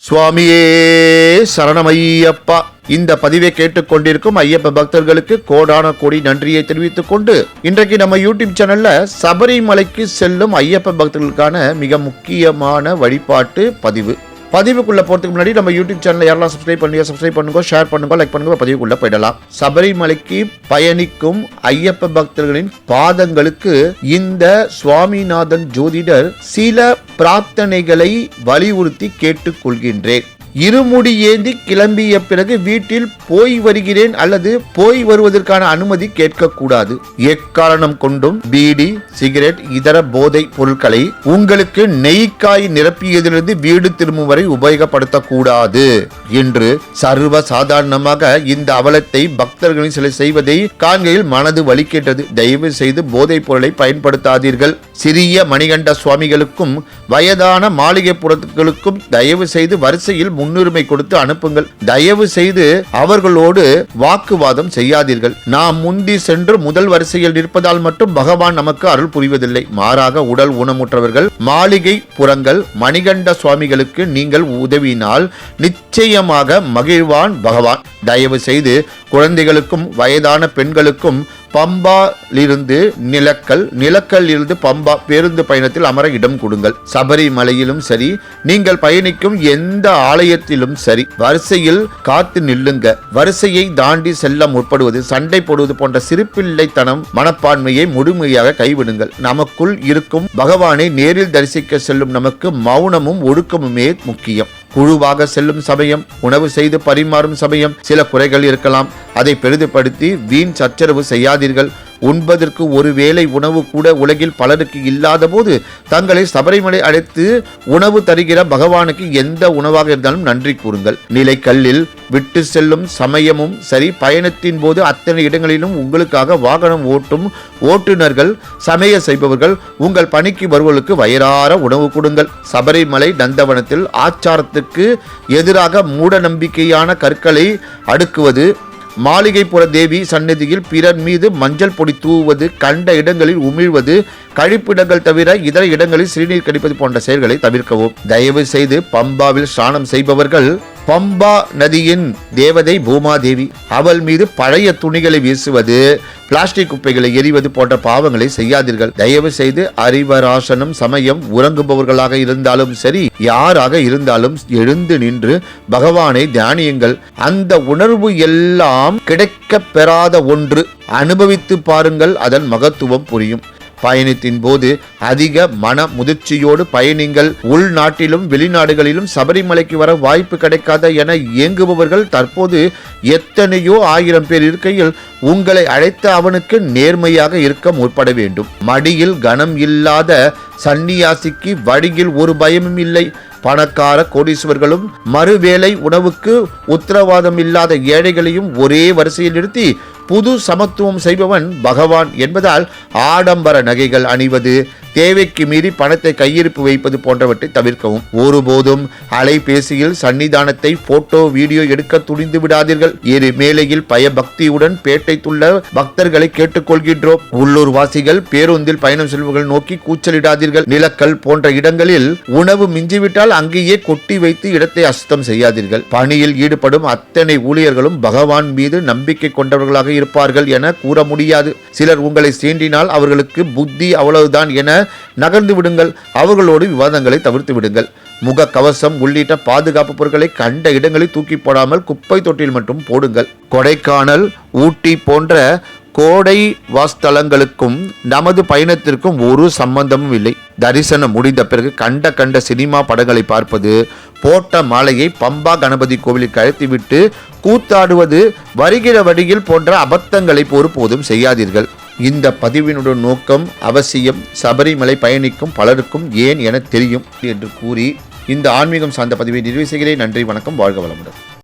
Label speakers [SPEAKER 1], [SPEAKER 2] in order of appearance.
[SPEAKER 1] சுவாமியே சரணமையப்பா. இந்த பதிவை கேட்டுக்கொண்டிருக்கும் ஐயப்ப பக்தர்களுக்கு கோடான கோடி நன்றியை தெரிவித்துக் கொண்டு இன்றைக்கு நம்ம யூடியூப் சேனல்ல சபரிமலைக்கு செல்லும் ஐயப்ப பக்தர்களுக்கான மிக முக்கியமான வழிபாட்டு பதிவுக்குள்ள போறதுக்கு முன்னாடி நம்ம யூடியூப் சேனல் யாரெல்லாம் சப்ஸ்கிரைப் பண்ணுங்க, ஷேர் பண்ணுங்க, லைக் பண்ணுங்க. பதிவுக்குள்ள போயிடலாம். சபரிமலைக்கு பயணிக்கும் ஐயப்ப பக்தர்களின் பாதங்களுக்கு இந்த சுவாமிநாதன் ஜோதிடர் சில பிரார்த்தனைகளை வலியுறுத்தி கேட்டுக்கொள்கின்றேன். இருமுடி ஏந்தி கிளம்பிய பிறகு வீட்டில் போய் வருகிறேன் அல்லது போய் வருவதற்கான அனுமதி கேட்கக்கூடாது. எக்காரணம் கொண்டும் பீடி, சிகரெட், இதர போதை பொருட்களை உங்களுக்கு நெய்க்காய் நிரப்பியதிலிருந்து வீடு திரும்பும் வரை உபயோகப்படுத்தக்கூடாது என்று சர்வ சாதாரணமாக இந்த அவலத்தை பக்தர்களின் சிலர் செய்வதை காண்கையில் மனது வலிக்கின்றது. தயவு செய்து போதைப் பொருளை பயன்படுத்தாதீர்கள். சிறிய மணிகண்ட சுவாமிகளுக்கும் வயதான மாளிகைப்புறத்துகளுக்கும் தயவு செய்து வரிசையில் முன்னுரிமை கொடுத்து அனுப்புங்கள். தயவு செய்து அவர்களோடு வாக்குவாதம் செய்யாதீர்கள். நாம் முந்தி சென்று முதல் வரிசையில் நிற்பதால் மட்டும் பகவான் நமக்கு அருள் புரிவதில்லை. மாறாக உடல் ஊனமுற்றவர்கள், மாளிகை புறங்கள், மணிகண்ட சுவாமிகளுக்கு நீங்கள் உதவினால் நிச்சயமாக மகிழ்வான் பகவான். தயவு செய்து குழந்தைகளுக்கும் வயதான பெண்களுக்கும் பம்பாலிருந்து நிலக்கல் இருந்து பம்பா பேருந்து பயணத்தில் அமர இடம் கொடுங்கள். சபரிமலையிலும் சரி, நீங்கள் பயணிக்கும் எந்த ஆலயத்திலும் சரி, வரிசையில் காத்து நில்லுங்க. வரிசையை தாண்டி செல்ல முற்படுவது, சண்டை போடுவது போன்ற சிறுபிள்ளைத்தனம் மனப்பான்மையை முழுமையாக கைவிடுங்கள். நமக்குள் இருக்கும் பகவானை நேரில் தரிசிக்க செல்லும் நமக்கு மௌனமும் ஒடுக்கமுமே முக்கியம். குழுவாக செல்லும் சமயம், உணவு செய்து பரிமாறும் சமயம் சில குறைகள் இருக்கலாம். அதை பெரிதுபடுத்தி வீண் சச்சரவு செய்யாதீர்கள். உண்பதற்கு ஒரு வேளை உணவு கூட உலகில் பலருக்கு இல்லாத போது தங்களை சபரிமலை அழைத்து உணவு தருகிற பகவானுக்கு எந்த உணவாக இருந்தாலும் நன்றி கூறுங்கள். நிலைக்கல்லில் விட்டு செல்லும் சமயமும் சரி, பயணத்தின் போது அத்தனை இடங்களிலும் உங்களுக்காக வாகனம் ஓட்டும் ஓட்டுநர்கள், சமய செய்பவர்கள், உங்கள் பணிக்கு வருவர்களுக்கு வயிறார உணவு கொடுங்கள். சபரிமலை நந்தவனத்தில் ஆச்சாரத்துக்கு எதிராக மூட நம்பிக்கையான கற்களை அடுக்குவது, மாளிகைப்புற தேவி சன்னதியில் பிறர் மீது மஞ்சள் பொடி தூவுவது, கண்ட இடங்களில் உமிழ்வது, கழிப்பிடங்கள் தவிர இதர இடங்களில் சிறுநீர் கடிப்பது போன்ற செயல்களை தவிர்க்கவும். தயவு செய்து பம்பாவில் ஸ்நானம் செய்பவர்கள் பம்பா நதியின் தேவதை பூமாதேவி, அவள் மீது பழைய துணிகளை வீசுவது, பிளாஸ்டிக் குப்பைகளை எரிவது போன்ற பாவங்களை செய்யாதீர்கள். தயவு செய்து அறிவராசனம் சமயம் உறங்குபவர்களாக இருந்தாலும் சரி, யாராக இருந்தாலும் எழுந்து நின்று பகவானை தியானியுங்கள். அந்த உணர்வு எல்லாம் கிடைக்க பெறாத ஒன்று. அனுபவித்து பாருங்கள், அதன் மகத்துவம் புரியும். பயணத்தின் போது அதிக மன முதிர்ச்சியோடு பயணிங்கள். உள்நாட்டிலும் வெளிநாடுகளிலும் சபரிமலைக்கு வர வாய்ப்பு கிடைக்காத என இயங்குபவர்கள் தற்போது எத்தனையோ ஆயிரம் பேர் இருக்கையில் உங்களை அழைத்த அவனுக்கு நேர்மையாக இருக்க முற்பட வேண்டும். மடியில் கனம் இல்லாத சன்னியாசிக்கு வழியில் ஒரு பயமும் இல்லை. பணக்கார கோடீஸ்வர்களும் மறுவேளை உணவுக்கு உத்தரவாதம் இல்லாத ஏழைகளையும் ஒரே வரிசையில் நிறுத்தி புது சமத்துவம் செய்பவன் பகவான் என்பதால் ஆடம்பர நகைகள் அணிவது, தேவைக்கு மீறி பணத்தை கையிருப்பு வைப்பது போன்றவற்றை தவிர்க்கவும். ஒருபோதும் அலைபேசியில் சன்னிதானத்தை போட்டோ வீடியோ எடுக்க துணிந்து விடாதீர்கள். இரு மேலையில் பயபக்தியுடன் பேட்டைத்துள்ள பக்தர்களை கேட்டுக்கொள்கின்றோம். உள்ளூர் வாசிகள் பேருந்தில் பயணம் செல்வர்கள் நோக்கி கூச்சலிடாதீர்கள். நிலக்கல் போன்ற இடங்களில் உணவு மிஞ்சிவிட்டால் அங்கேயே கொட்டி வைத்து இடத்தை அசுத்தம் செய்யாதீர்கள். பணியில் ஈடுபடும் அத்தனை ஊழியர்களும் பகவான் மீது நம்பிக்கை கொண்டவர்களாக இருப்பார்கள் என கூற முடியாது. சிலர் உங்களை சீண்டினால் அவர்களுக்கு புத்தி அவ்வளவுதான் என நகர்ந்து விடுங்கள். அவர்களோடு விவாதங்களை தவிர்த்து விடுங்கள். முக கவசம் உள்ளிட்ட பாதுகாப்பு பொருட்களை கண்ட இடங்களில் தூக்கி போடாமல் குப்பை தொட்டியில் மட்டும் போடுங்கள். கொடைக்கானல், ஊட்டி போன்ற கோடை வாஸ்தலங்களுக்கும் நமது பயணத்திற்கும் ஒரு சம்பந்தமும் இல்லை. தரிசனம் முடிந்த பிறகு கண்ட சினிமா படங்களை பார்ப்பது, போட்ட மாலையை பம்பா கணபதி கோவிலுக்கு அழைத்துவிட்டு கூத்தாடுவது, வருகிற வழியில் போன்ற அபத்தங்களை ஒருபோதும் செய்யாதீர்கள். இந்த பதிவினுடைய நோக்கம் அவசியம் சபரிமலை பயணிக்கும் பலருக்கும் ஏன் என தெரியும் என்று கூறி இந்த ஆன்மீகம் சார்ந்த பதிவை நிறைவு செய்கிறேன். நன்றி, வணக்கம், வாழ்க வளமுடன்.